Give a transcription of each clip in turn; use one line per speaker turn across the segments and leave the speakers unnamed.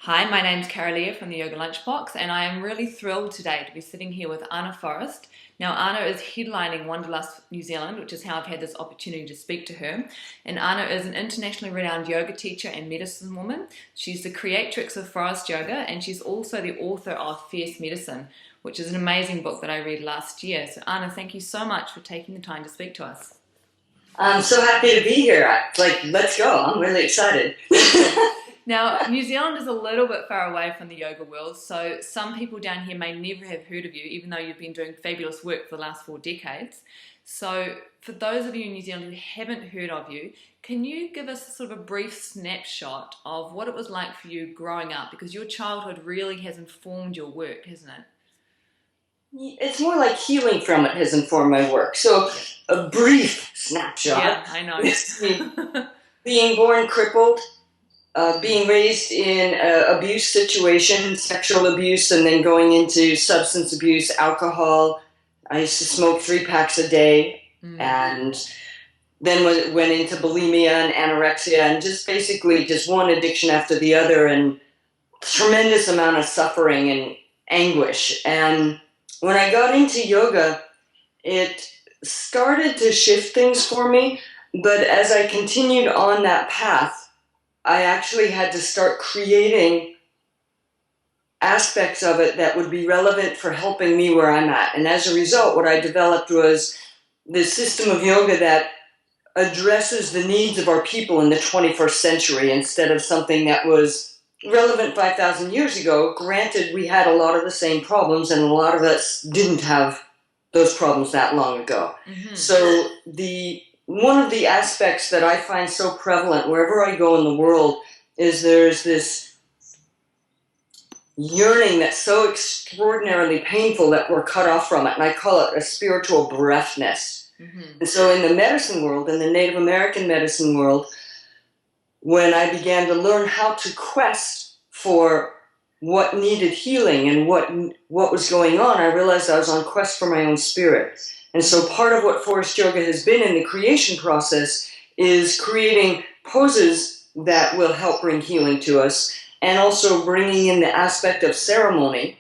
Hi, my name's Kara-Leah from the Yoga Lunchbox, and I am really thrilled today to be sitting here with Ana Forrest. Now, Ana is headlining Wanderlust New Zealand, which is how I've had this opportunity to speak to her. And Ana is an internationally renowned yoga teacher and medicine woman. She's the creatrix of Forrest Yoga, and she's also the author of Fierce Medicine, which is an amazing book that I read last year. So, Ana, thank you so much for taking the time to speak to us.
I'm so happy to be here. Let's go. I'm really excited.
Now, New Zealand is a little bit far away from the yoga world, so some people down here may never have heard of you, even though you've been doing fabulous work for the last 4 decades. So, for those of you in New Zealand who haven't heard of you, can you give us sort of a brief snapshot of what it was like for you growing up? Because your childhood really has informed your work, hasn't it?
It's more like healing from it has informed my work. So, a brief snapshot.
Yeah, I know.
Being born crippled. Being raised in an abuse situation, sexual abuse, and then going into substance abuse, alcohol. I used to smoke 3 packs a day, and then went into bulimia and anorexia, and just basically just one addiction after the other, and tremendous amount of suffering and anguish. And when I got into yoga, it started to shift things for me, but as I continued on that path, I actually had to start creating aspects of it that would be relevant for helping me where I'm at. And as a result, what I developed was this system of yoga that addresses the needs of our people in the 21st century instead of something that was relevant 5,000 years ago. Granted, we had a lot of the same problems, and a lot of us didn't have those problems that long ago. Mm-hmm. So one of the aspects that I find so prevalent wherever I go in the world is there's this yearning that's so extraordinarily painful that we're cut off from it, and I call it a spiritual breathness. Mm-hmm. And so in the medicine world, in the Native American medicine world, when I began to learn how to quest for what needed healing and what was going on, I realized I was on quest for my own spirit. And so part of what Forrest Yoga has been in the creation process is creating poses that will help bring healing to us, and also bringing in the aspect of ceremony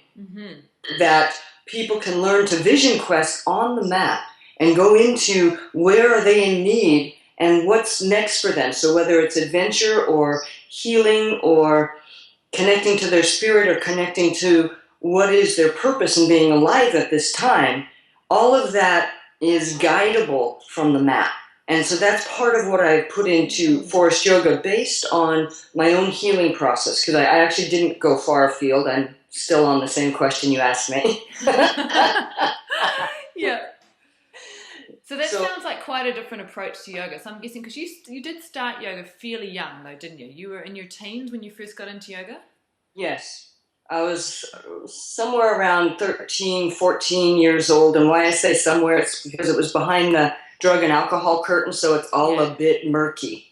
that people can learn to vision quest on the mat and go into where are they in need and what's next for them. So whether it's adventure or healing or connecting to their spirit or connecting to what is their purpose in being alive at this time, all of that is guidable from the mat. And so that's part of what I put into Forrest Yoga based on my own healing process, because I actually didn't go far afield. I'm still on the same question you asked me.
Yeah. So that sounds like quite a different approach to yoga. So I'm guessing, because you did start yoga fairly young though, didn't you? You were in your teens when you first got into yoga?
Yes. I was somewhere around 13, 14 years old. And why I say somewhere, it's because it was behind the drug and alcohol curtain, so it's all a bit murky.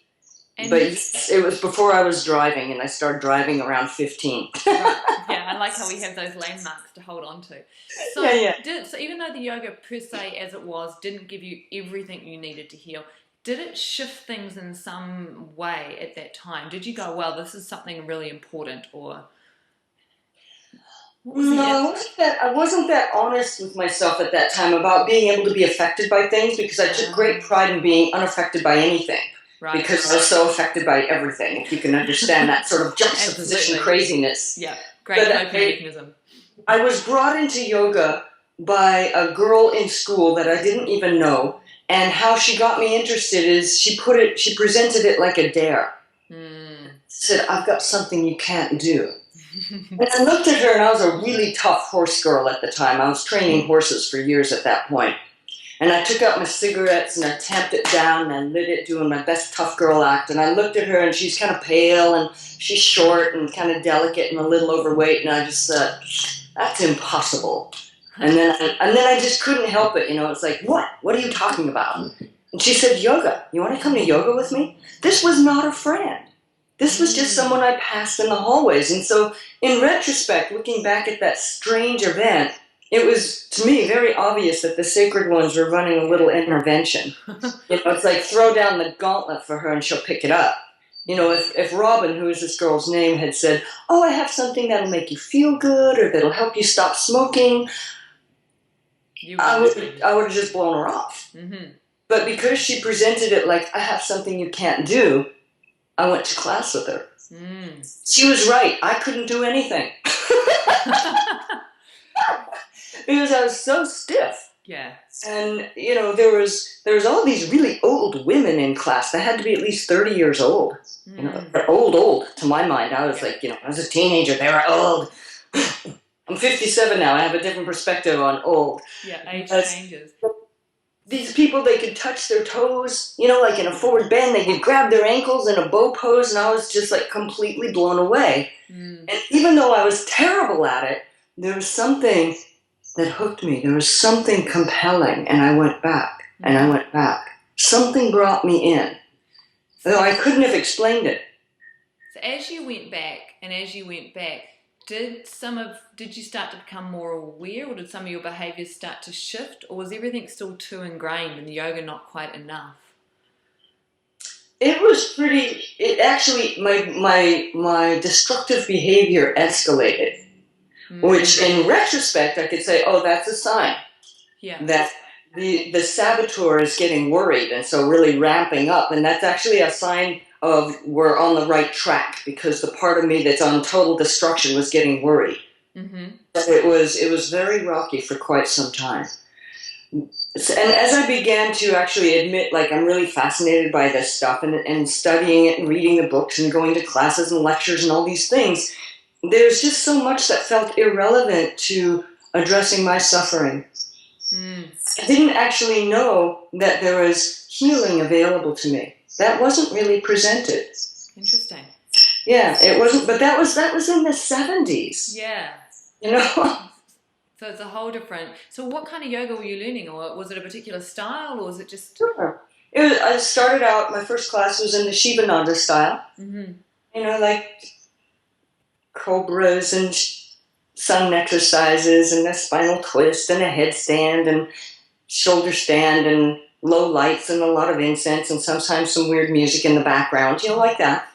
But it was before I was driving, and I started driving around 15.
Right. Yeah, I like how we have those landmarks to hold on to. So, so even though the yoga per se, as it was, didn't give you everything you needed to heal, did it shift things in some way at that time? Did you go, well, this is something really important, or...
No, I wasn't that honest with myself at that time about being able to be affected by things, because I took great pride in being unaffected by anything. Right. Because I was so affected by everything, if you can understand that sort of juxtaposition craziness.
Yeah, great coping mechanism.
I was brought into yoga by a girl in school that I didn't even know, and how she got me interested is she presented it like a dare. Said, I've got something you can't do. And I looked at her, and I was a really tough horse girl at the time. I was training horses for years at that point. And I took out my cigarettes, and I tamped it down, and I lit it, doing my best tough girl act. And I looked at her, and she's kind of pale, and she's short and kind of delicate and a little overweight. And I just said, that's impossible. And then I just couldn't help it. It's like, what? What are you talking about? And she said, yoga. You want to come to yoga with me? This was not a friend. This was just someone I passed in the hallways. And so, in retrospect, looking back at that strange event, it was, to me, very obvious that the sacred ones were running a little intervention. It's like, throw down the gauntlet for her and she'll pick it up. You know, if Robin, who is this girl's name, had said, "Oh, I have something that'll make you feel good or that'll help you stop smoking," I would have just blown her off.
Mm-hmm.
But because she presented it like, "I have something you can't do," I went to class with her.
Mm.
She was right. I couldn't do anything. Because I was so stiff.
Yeah.
And, you know, there was all these really old women in class. They had to be at least 30 years old. You know, they're old to my mind. I was like, you know, I was a teenager. They were old. I'm 57 now. I have a different perspective on old.
Yeah, age changes.
These people, they could touch their toes, you know, like in a forward bend. They could grab their ankles in a bow pose, and I was just like completely blown away. And even though I was terrible at it, there was something that hooked me. There was something compelling, and I went back, and I went back. Something brought me in, though I couldn't have explained it.
So as you went back, did you start to become more aware, or did some of your behaviours start to shift, or was everything still too ingrained and the yoga not quite enough?
It was actually, my destructive behavior escalated. Which, in retrospect, I could say, oh, that's a sign that the saboteur is getting worried, and so really ramping up. And that's actually a sign of we're on the right track, because the part of me that's on total destruction was getting worried. But it was very rocky for quite some time. And as I began to actually admit, like, I'm really fascinated by this stuff and studying it and reading the books and going to classes and lectures and all these things, there's just so much that felt irrelevant to addressing my suffering. I didn't actually know that there was healing available to me. That wasn't really presented.
Interesting.
Yeah, it wasn't, but that was in the 70s.
Yeah.
You know?
So it's a whole different... So what kind of yoga were you learning? Or was it a particular style, or was it just...
Sure. I started out, my first class was in the Shivananda style. You know, like cobras and sun exercises and a spinal twist and a headstand and shoulder stand and low lights and a lot of incense and sometimes some weird music in the background, you know, like that.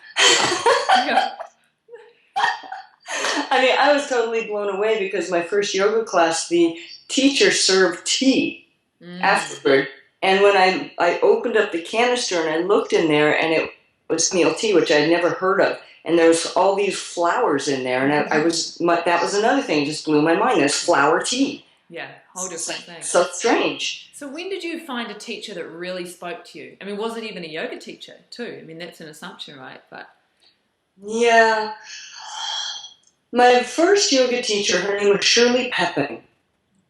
I mean, I was totally blown away because my first yoga class, the teacher served tea afterward. And when I opened up the canister and I looked in there, and it was meal tea, which I'd never heard of. And there was all these flowers in there. And that was another thing, just blew my mind. There's flower tea.
Yeah, whole different thing.
So strange.
So when did you find a teacher that really spoke to you? I mean, was it even a yoga teacher too? I mean, that's an assumption, right? But
yeah. My first yoga teacher, her name was Shirley Pepping.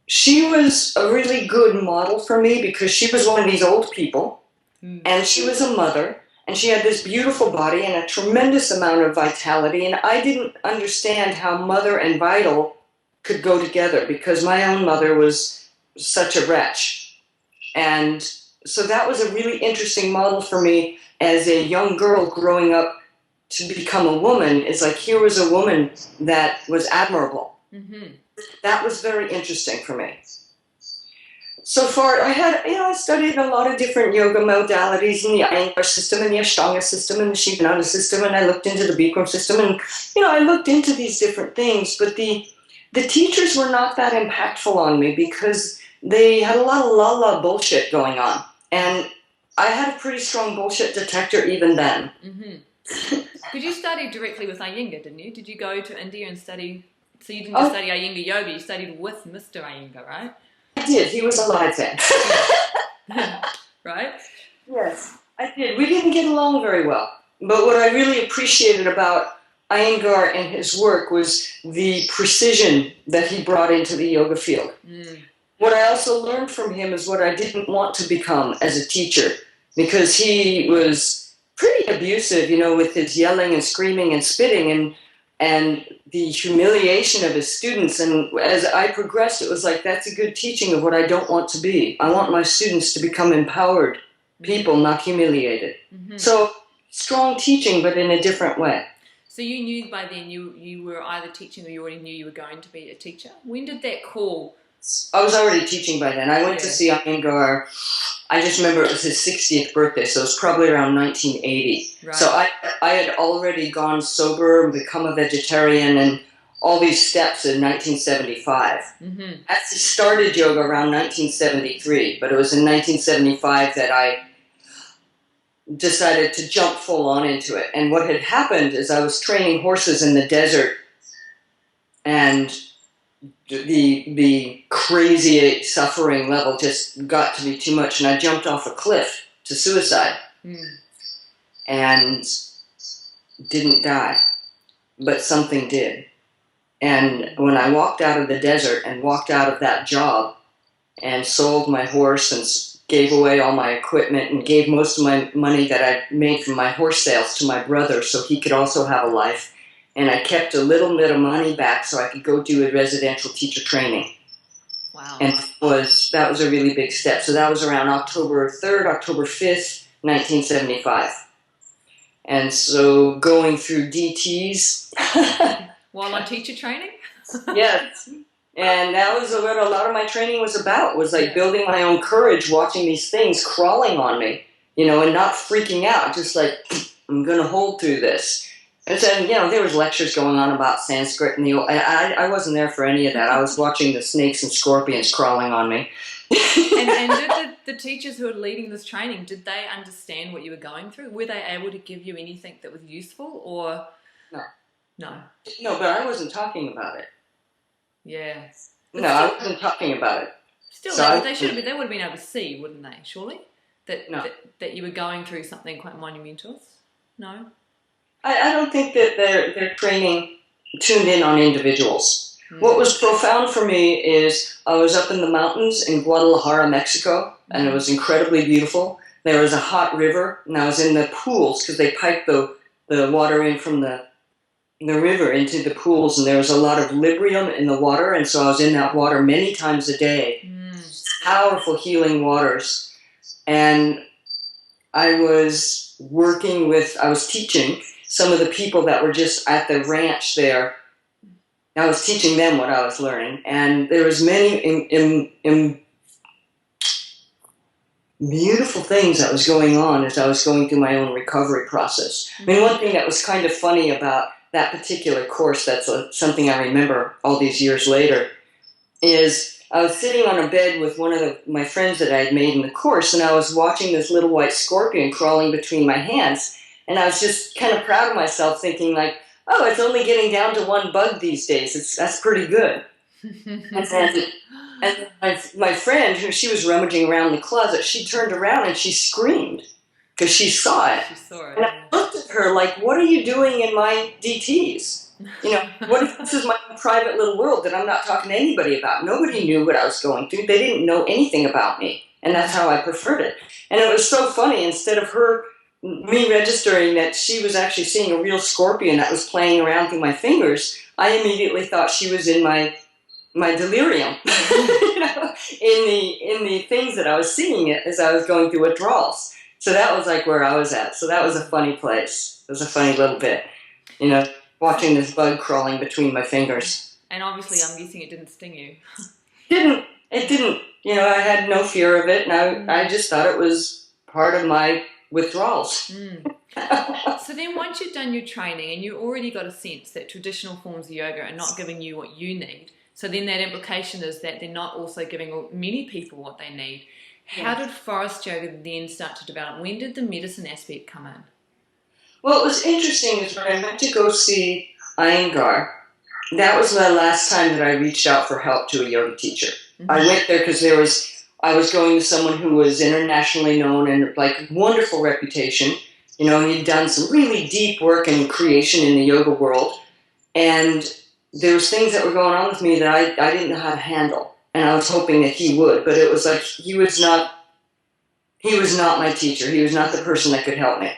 She was a really good model for me because she was one of these old people, and she was a mother, and she had this beautiful body and a tremendous amount of vitality, and I didn't understand how mother and vital could go together because my own mother was such a wretch. And so that was a really interesting model for me as a young girl growing up to become a woman. It's like, here was a woman that was admirable. That was very interesting for me. So far, I studied a lot of different yoga modalities in the Iyengar system and the Ashtanga system and the Shivananda system, and I looked into the Bikram system, and, I looked into these different things, but the teachers were not that impactful on me because they had a lot of la-la bullshit going on, and I had a pretty strong bullshit detector even then.
Because you studied directly with Iyengar, didn't you? Did you go to India and study? So you didn't just study Iyengar yoga, you studied with Mr. Iyengar, right?
I did. He was alive then.
Right?
Yes, I did. We didn't get along very well. But what I really appreciated about Iyengar and his work was the precision that he brought into the yoga field. What I also learned from him is what I didn't want to become as a teacher, because he was pretty abusive, with his yelling and screaming and spitting and the humiliation of his students. And as I progressed, it was like, that's a good teaching of what I don't want to be. I want my students to become empowered people, not humiliated. So strong teaching, but in a different way.
So you knew by then you were either teaching or you already knew you were going to be a teacher. When did that call?
I was already teaching by then. I went to see Iyengar, I just remember it was his 60th birthday, so it was probably around 1980.
Right.
So I had already gone sober, become a vegetarian, and all these steps in 1975.
Mm-hmm.
I actually started yoga around 1973, but it was in 1975 that I decided to jump full on into it. And what had happened is I was training horses in the desert, and the crazy suffering level just got to be too much, and I jumped off a cliff to suicide. And didn't die, but something did. And when I walked out of the desert and walked out of that job and sold my horse and gave away all my equipment and gave most of my money that I made from my horse sales to my brother so he could also have a life, and I kept a little bit of money back so I could go do a residential teacher training.
Wow.
And that was a really big step. So that was around October 3rd, October 5th, 1975. And so going through DTs.
While on teacher training?
Yes. And that was what a lot of my training was about, was like building my own courage, watching these things crawling on me, and not freaking out, just like, I'm going to hold through this. And then, there was lectures going on about Sanskrit, and I wasn't there for any of that. I was watching the snakes and scorpions crawling on me.
and did the teachers who were leading this training, did they understand what you were going through? Were they able to give you anything that was useful, or? No.
No, but I wasn't talking about it.
Yeah.
No, I wasn't talking about it.
Still,
So
they would have been able to see, wouldn't they, surely? That you were going through something quite monumental? No?
I don't think that their training tuned in on individuals. What was profound for me is I was up in the mountains in Guadalajara, Mexico, and it was incredibly beautiful. There was a hot river, and I was in the pools because they piped the water in from the river into the pools, and there was a lot of Librium in the water, and so I was in that water many times a day. Powerful healing waters. And I was teaching some of the people that were just at the ranch there. I was teaching them what I was learning, and there was many beautiful things that was going on as I was going through my own recovery process. I mean, one thing that was kind of funny about that particular course, that's something I remember all these years later, is I was sitting on a bed with one of my friends that I had made in the course, and I was watching this little white scorpion crawling between my hands, and I was just kind of proud of myself, thinking like, oh, it's only getting down to one bug these days. That's pretty good. And my friend, she was rummaging around the closet, she turned around and she screamed because she saw it.
She saw it.
And I looked at her like, what are you doing in my DTs? What if this is my private little world that I'm not talking to anybody about? Nobody knew what I was going through. They didn't know anything about me. And that's how I preferred it. And it was so funny. Instead of me registering that she was actually seeing a real scorpion that was playing around through my fingers, I immediately thought she was in my delirium, in the things that I was seeing it as I was going through withdrawals. So that was like where I was at. So that was a funny place. It was a funny little bit, watching this bug crawling between my fingers.
And obviously, I'm guessing it didn't sting you.
It didn't. I had no fear of it, and I just thought it was part of my withdrawals.
So then once you've done your training and you already got a sense that traditional forms of yoga are not giving you what you need, so then that implication is that they're not also giving many people what they need. How did Forrest Yoga then start to develop? When did the medicine aspect come in?
Well, what was interesting is when I went to go see Iyengar, that was the last time that I reached out for help to a yoga teacher. I went there because I was going to someone who was internationally known and like wonderful reputation. He'd done some really deep work and creation in the yoga world, and there was things that were going on with me that I didn't know how to handle, and I was hoping that he would, but it was like he was not my teacher. He was not the person that could help me.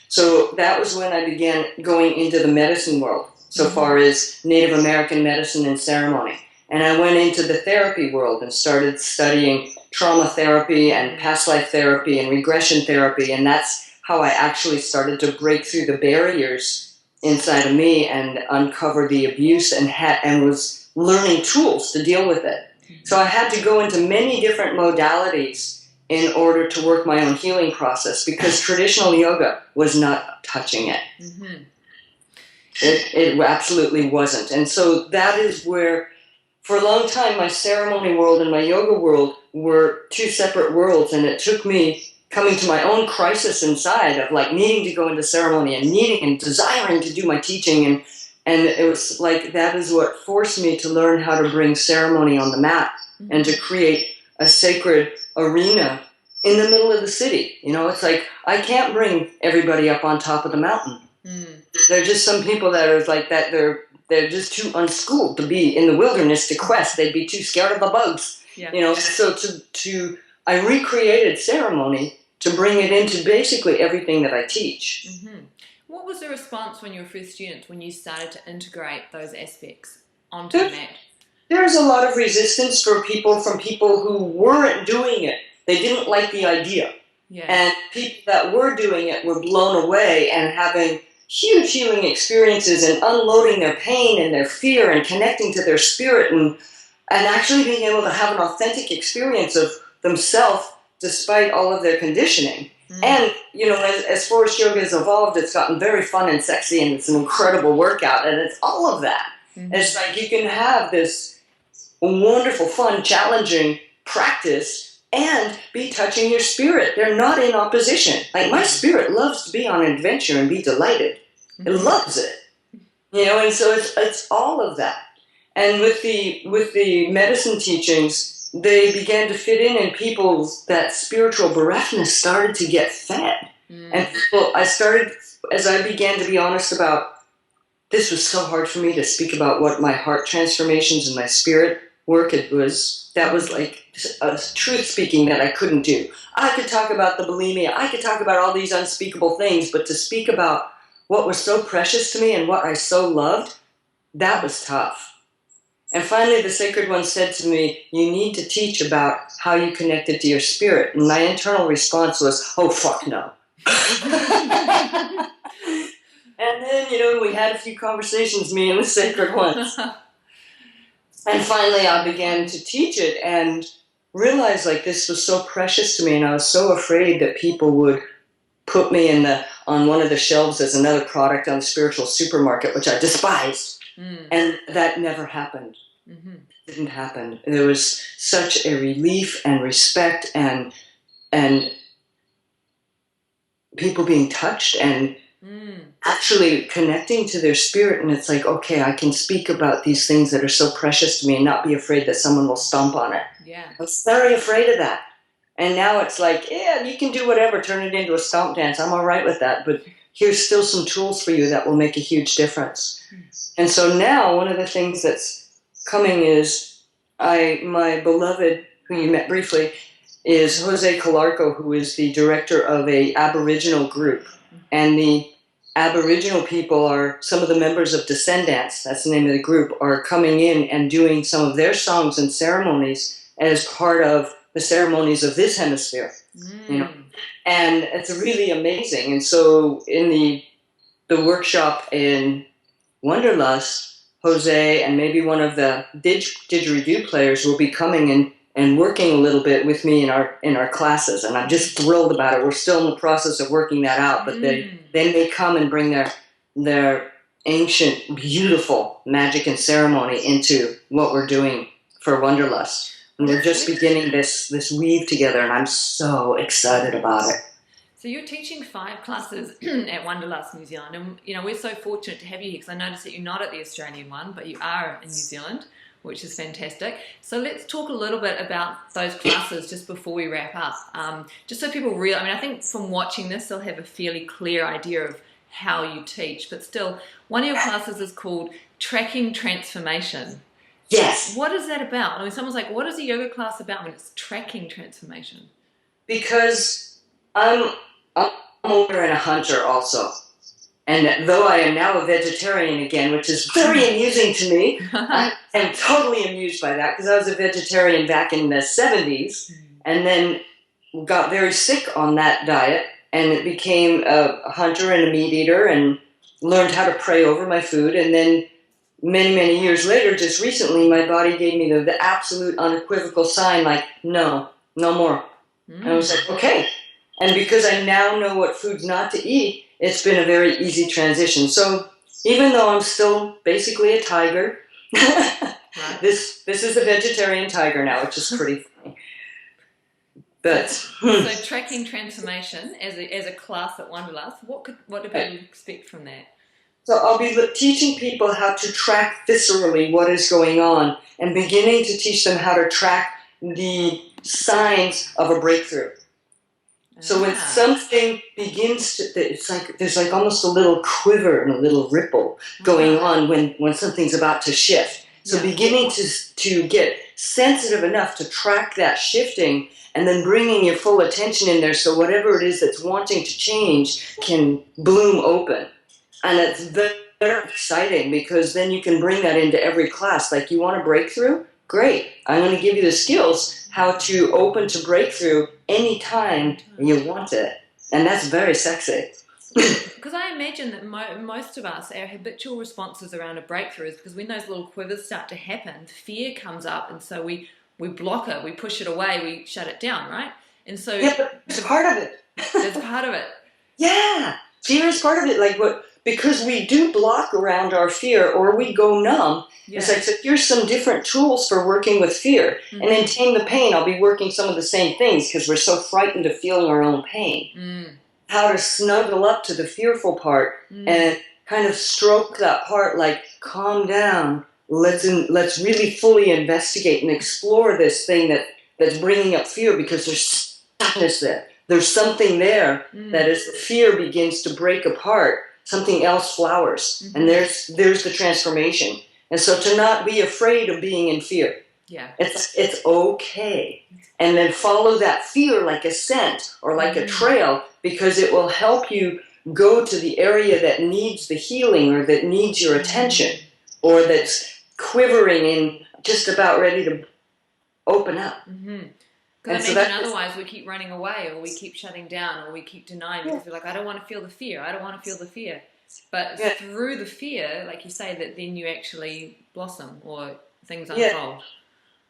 So that was when I began going into the medicine world, so far as Native American medicine and ceremony. And I went into the therapy world and started studying trauma therapy and past life therapy and regression therapy, and that's how I actually started to break through the barriers inside of me and uncover the abuse and was learning tools to deal with it. So I had to go into many different modalities in order to work my own healing process, because traditional yoga was not touching it. Mm-hmm. It absolutely wasn't. And so that is where, for a long time, my ceremony world and my yoga world were two separate worlds, and it took me coming to my own crisis inside of like needing to go into ceremony and needing and desiring to do my teaching, and it was like that is what forced me to learn how to bring ceremony on the mat and to create a sacred arena in the middle of the city. You know, it's like I can't bring everybody up on top of the mountain. There are just some people that are like that. They're just too unschooled to be in the wilderness to quest. They'd be too scared of the bugs. Yeah. You know, so I recreated ceremony to bring it into basically everything that I teach.
Mm-hmm. What was the response when you were first students, when you started to integrate those aspects onto the mat?
There's a lot of resistance from people who weren't doing it. They didn't like the idea. Yeah. And people that were doing it were blown away and having huge healing experiences and unloading their pain and their fear and connecting to their spirit and actually being able to have an authentic experience of themselves despite all of their conditioning. Mm. And, you know, as Forrest Yoga has evolved, it's gotten very fun and sexy, and it's an incredible workout, and it's all of that. Mm-hmm. It's like you can have this wonderful, fun, challenging practice and be touching your spirit. They're not in opposition. Like, my spirit loves to be on an adventure and be delighted. Mm-hmm. It loves it. You know, and so it's all of that. And with the medicine teachings, they began to fit in, and people's that spiritual bereftness started to get fed. Mm. And as I began to be honest about, this was so hard for me to speak about what my heart transformations and my spirit work, that was like a truth speaking that I couldn't do. I could talk about the bulimia, I could talk about all these unspeakable things, but to speak about what was so precious to me and what I so loved, that was tough. And finally, the Sacred One said to me, you need to teach about how you connected to your spirit. And my internal response was, oh, fuck no. And then, you know, we had a few conversations, me and the Sacred Ones. And finally, I began to teach it and realized, like, this was so precious to me. And I was so afraid that people would put me on one of the shelves as another product on the spiritual supermarket, which I despised. Mm. And that never happened. Mm-hmm. It didn't happen. There was such a relief and respect and people being touched and actually connecting to their spirit. And it's like, okay, I can speak about these things that are so precious to me and not be afraid that someone will stomp on it. Yeah. I was very afraid of that. And now it's like, yeah, you can do whatever, turn it into a stomp dance. I'm all right with that. But here's still some tools for you that will make a huge difference. And so now one of the things that's coming is my beloved, who you met briefly, is Jose Calarco, who is the director of a Aboriginal group. And the Aboriginal people are some of the members of Descendants, that's the name of the group, are coming in and doing some of their songs and ceremonies as part of the ceremonies of this hemisphere. You know, and it's really amazing. And so in the workshop in Wanderlust, Jose and maybe one of the didgeridoo players will be coming and working a little bit with me in our classes, and I'm just thrilled about it. We're still in the process of working that out, but they may come and bring their ancient, beautiful magic and ceremony into what we're doing for Wanderlust. And we're just beginning this weave together, and I'm so excited about it.
So you're teaching 5 classes at Wanderlust New Zealand, and you know we're so fortunate to have you here because I noticed that you're not at the Australian one, but you are in New Zealand, which is fantastic. So let's talk a little bit about those classes just before we wrap up, just so people I think from watching this they'll have a fairly clear idea of how you teach, but still, one of your classes is called Tracking Transformation.
Yes.
What is that about? I mean, someone's like, what is a yoga class about when it's tracking transformation?
Because I'm older and a hunter also. And though I am now a vegetarian again, which is very amusing to me, I am totally amused by that because I was a vegetarian back in the 70s and then got very sick on that diet and became a hunter and a meat eater and learned how to pray over my food. And then many, many years later, just recently, my body gave me the absolute unequivocal sign like, no more. And I was like, okay. And because I now know what foods not to eat, it's been a very easy transition. So even though I'm still basically a tiger,
Right.
this is a vegetarian tiger now, which is pretty funny. But
so tracking transformation as a class at Wanderlust, what do people expect from that?
So I'll be teaching people how to track viscerally what is going on, and beginning to teach them how to track the signs of a breakthrough. So when something begins to, it's like there's like almost a little quiver and a little ripple going on when something's about to shift. So beginning to get sensitive enough to track that shifting, and then bringing your full attention in there, so whatever it is that's wanting to change can bloom open. And it's very, very exciting, because then you can bring that into every class. Like, you want a breakthrough? Great. I'm going to give you the skills how to open to breakthrough anytime you want it. And that's very sexy.
Because I imagine that most of us, our habitual responses around a breakthrough is because when those little quivers start to happen, fear comes up, and so we block it, we push it away, we shut it down, right? And so
but it's part of it.
That's part of it.
Yeah. Fear is part of it. Like, because we do block around our fear, or we go numb. It's like, so here's some different tools for working with fear. And in Tame the Pain, I'll be working some of the same things, because we're so frightened of feeling our own pain. How to snuggle up to the fearful part and kind of stroke that part, like, calm down. Let's really fully investigate and explore this thing that's bringing up fear, because there's sadness there. There's something there that as the fear begins to break apart, something else flowers. And there's the transformation. And so to not be afraid of being in fear.
Yeah.
It's okay. And then follow that fear like a scent or like a trail, because it will help you go to the area that needs the healing, or that needs your attention, or that's quivering and just about ready to open up.
Because I imagine otherwise we keep running away, or we keep shutting down, or we keep denying, because we're like, I don't want to feel the fear. I don't want to feel the fear. But through the fear, like you say, that then you actually blossom, or things unfold.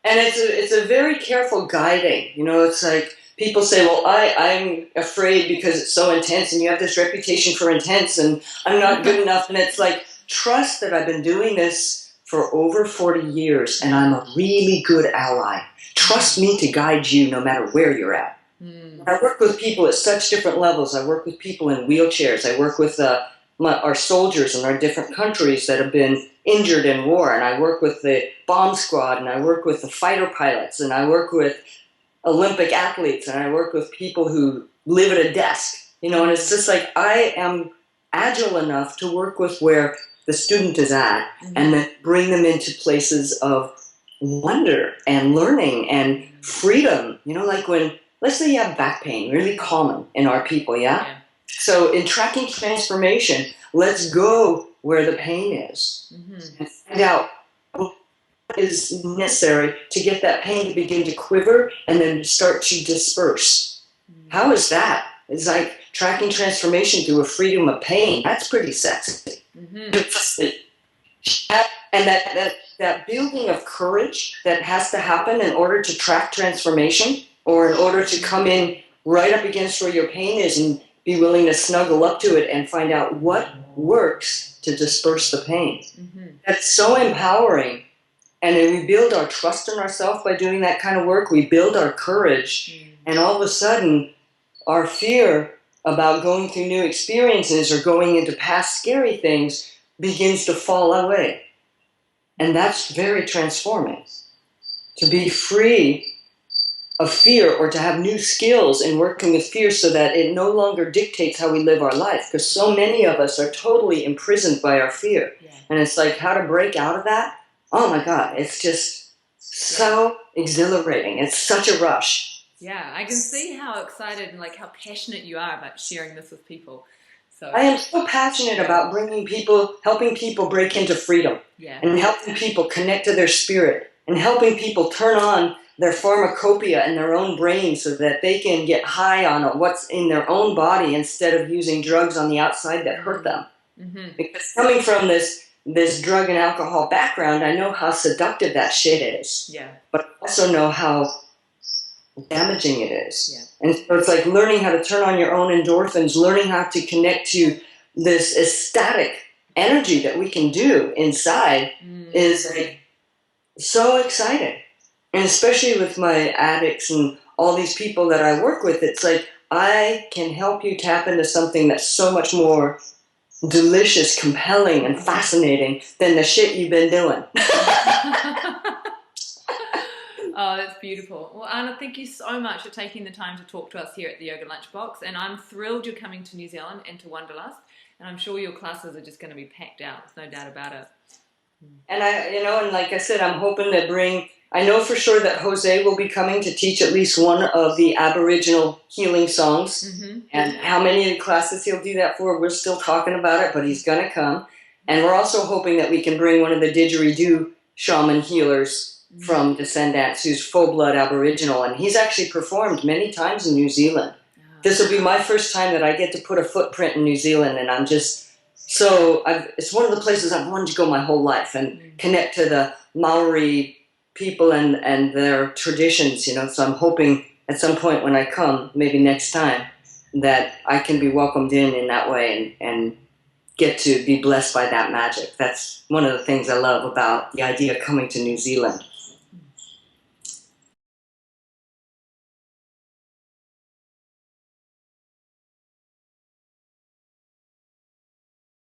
And it's a very careful guiding. You know, it's like people say, well, I'm afraid because it's so intense, and you have this reputation for intense, and I'm not good enough. And it's like, trust that I've been doing this for over 40 years, and I'm a really good ally. Trust me to guide you no matter where you're at. I work with people at such different levels. I work with people in wheelchairs. I work with our soldiers in our different countries that have been injured in war, and I work with the bomb squad, and I work with the fighter pilots, and I work with Olympic athletes, and I work with people who live at a desk, you know, and it's just like, I am agile enough to work with where the student is at, and then bring them into places of wonder and learning and freedom. You know, like when, let's say you have back pain, really common in our people, yeah? So in tracking transformation, let's go where the pain is and find out what is necessary to get that pain to begin to quiver and then start to disperse. How is that? It's like tracking transformation through a freedom of pain. That's pretty sexy. And that building of courage that has to happen in order to track transformation, or in order to come in right up against where your pain is and be willing to snuggle up to it and find out what works to disperse the pain. That's so empowering. And then we build our trust in ourselves by doing that kind of work. We build our courage. And all of a sudden, our fear about going through new experiences or going into past scary things begins to fall away. And that's very transforming. To be free of fear, or to have new skills in working with fear, so that it no longer dictates how we live our life. Because so many of us are totally imprisoned by our fear. And it's like, how to break out of that? Oh my God, it's just so exhilarating. It's such a rush.
Yeah, I can see how excited and like how passionate you are about sharing this with people. So
I am so passionate about helping people break into freedom, and helping people connect to their spirit, and helping people turn on their pharmacopoeia in their own brain, so that they can get high on what's in their own body instead of using drugs on the outside that hurt them. Because coming from this drug and alcohol background, I know how seductive that shit is. But I also know how damaging it is.
Yeah.
And so it's like learning how to turn on your own endorphins, learning how to connect to this ecstatic energy that we can do inside is like so exciting. And especially with my addicts and all these people that I work with, it's like I can help you tap into something that's so much more delicious, compelling, and fascinating than the shit you've been doing.
Oh, that's beautiful. Well, Ana, thank you so much for taking the time to talk to us here at the Yoga Lunchbox. And I'm thrilled you're coming to New Zealand and to Wanderlust. And I'm sure your classes are just going to be packed out. There's no doubt about it.
And and like I said, I'm hoping to bring, I know for sure that Jose will be coming to teach at least one of the Aboriginal healing songs. And how many classes he'll do that for, we're still talking about it, but he's going to come. And we're also hoping that we can bring one of the didgeridoo shaman healers from Descendants who's full-blood Aboriginal. And he's actually performed many times in New Zealand. This will be my first time that I get to put a footprint in New Zealand, and I'm just it's one of the places I've wanted to go my whole life and connect to the Maori people and their traditions, So I'm hoping at some point when I come, maybe next time, that I can be welcomed in that way and get to be blessed by that magic. That's one of the things I love about the idea of coming to New Zealand.